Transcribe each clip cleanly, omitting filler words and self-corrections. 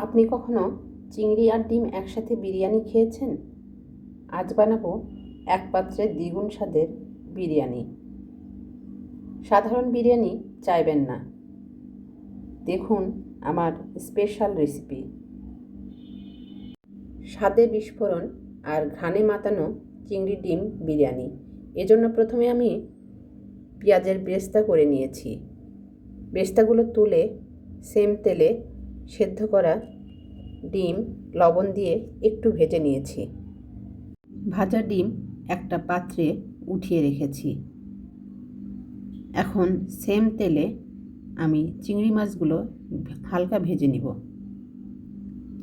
আপনি কখনো চিংড়ি আর ডিম একসাথে বিরিয়ানি খেয়েছেন? আজ বানাবো এক পাত্রে দ্বিগুণ স্বাদের বিরিয়ানি। সাধারণ বিরিয়ানি চাইবেন না, দেখুন আমার স্পেশাল রেসিপি। স্বাদে বিস্ফোরণ আর ঘ্রাণে মাতানো চিংড়ি ডিম বিরিয়ানি। এজন্য প্রথমে আমি পেঁয়াজের বেরেস্তা করে নিয়েছি। বেরেস্তাগুলো তুলে সেম তেলে সেদ্ধ করা ডিম লবণ দিয়ে একটু ভেজে নিয়েছি। ভাজা ডিম একটা পাত্রে উঠিয়ে রেখেছি। এখন সেম তেলে আমি চিংড়ি মাছগুলো হালকা ভেজে নিব।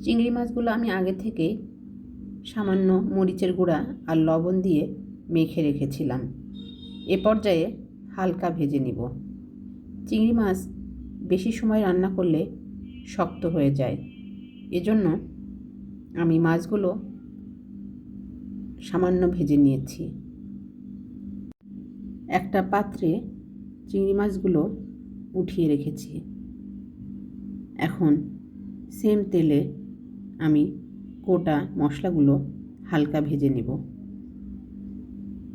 চিংড়ি মাছগুলো আমি আগে থেকেই সামান্য মরিচের গুঁড়া আর লবণ দিয়ে মেখে রেখেছিলাম। এ পর্যায়ে হালকা ভেজে নিব। চিংড়ি মাছ বেশি সময় রান্না করলে শক্ত হয়ে যায়, এজন্য আমি মাছগুলো সামান্য ভেজে নিয়েছি। একটা পাত্রে চিংড়ি মাছগুলো উঠিয়ে রেখেছি। এখন সেম তেলে আমি গোটা মশলাগুলো হালকা ভেজে নেব।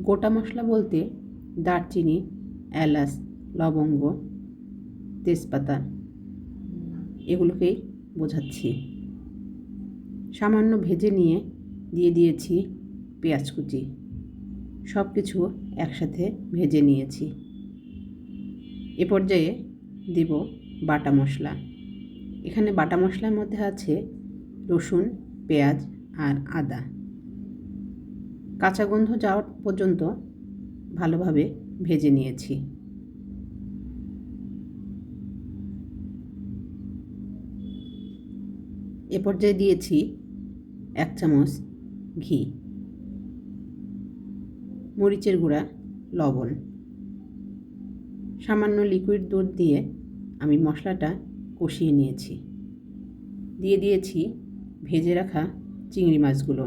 গোটা মশলা বলতে দারচিনি, এলাচ, লবঙ্গ, তেজপাতা এগুলোকেই বোঝাচ্ছি। সামান্য ভেজে নিয়ে দিয়ে দিয়েছি পেঁয়াজ কুচি। সব কিছু একসাথে ভেজে নিয়েছি। এ পর্যায়ে দেব বাটা মশলা। এখানে বাটা মশলার মধ্যে আছে রসুন, পেঁয়াজ আর আদা। কাঁচা গন্ধ যাওয়া পর্যন্ত ভালোভাবে ভেজে নিয়েছি। এ পর্যায়ে দিয়েছি 1 চামচ ঘি, মরিচের গুঁড়া, লবণ। সামান্য লিকুইড দুধ দিয়ে আমি মশলাটা কষিয়ে নিয়েছি। দিয়ে দিয়েছি ভেজে রাখা চিংড়ি মাছগুলো।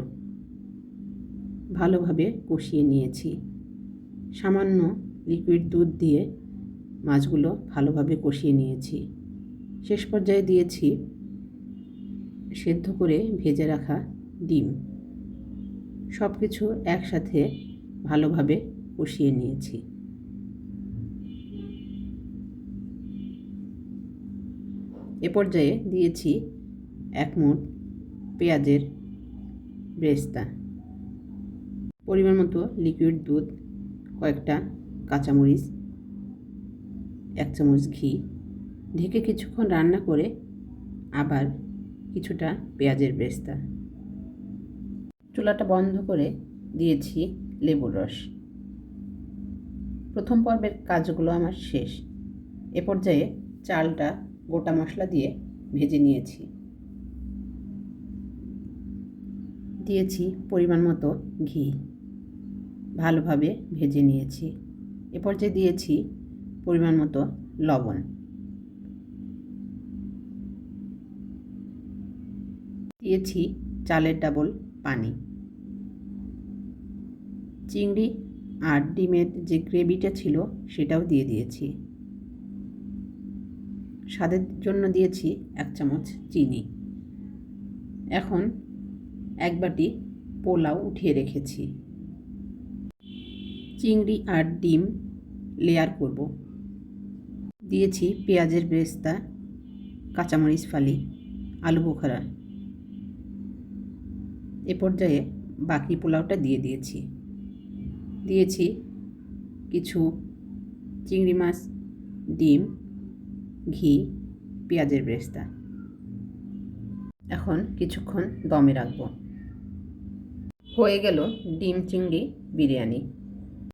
ভালোভাবে কষিয়ে নিয়েছি। সামান্য লিকুইড দুধ দিয়ে মাছগুলো ভালোভাবে কষিয়ে নিয়েছি। শেষ পর্যায়ে দিয়েছি সেদ্ধ করে ভেজে রাখা ডিম। সব কিছু একসাথে ভালোভাবে কষিয়ে নিয়েছি। এ পর্যায়ে দিয়েছি 1 মুঠ পেঁয়াজের বেরেস্তা, পরিমাণ মতো লিকুইড দুধ, কয়েকটা কাঁচামরিচ, 1 চামচ ঘি। ঢেকে কিছুক্ষণ রান্না করে আবার কিছুটা পেঁয়াজের বেরেস্তা। চুলাটা বন্ধ করে দিয়েছি লেবুর রস। প্রথম পর্বের কাজগুলো আমার শেষ। এ পর্যায়ে চালটা গোটা মশলা দিয়ে ভেজে নিয়েছি। দিয়েছি পরিমাণ মতো ঘি। ভালোভাবে ভেজে নিয়েছি। এ পর্যায়ে দিয়েছি পরিমাণ মতো লবণ। দিয়েছি চালের ডাবল পানি। চিংড়ি আর ডিমের যে গ্রেভিটা ছিল সেটাও দিয়ে দিয়েছি। স্বাদের জন্য দিয়েছি 1 চামচ চিনি। এখন 1 বাটি পোলাও উঠিয়ে রেখেছি। চিংড়ি আর ডিম লেয়ার করব। দিয়েছি পেঁয়াজের বেরেস্তা, কাঁচামরিচ ফালি, আলু বোখারা। এ পর্যায়ে বাকি পোলাওটা দিয়ে দিয়েছি। দিয়েছি কিছু চিংড়ি মাছ, ডিম, ঘি, পেঁয়াজের বেরেস্তা। এখন কিছুক্ষণ দমে রাখব। হয়ে গেল ডিম চিংড়ি বিরিয়ানি।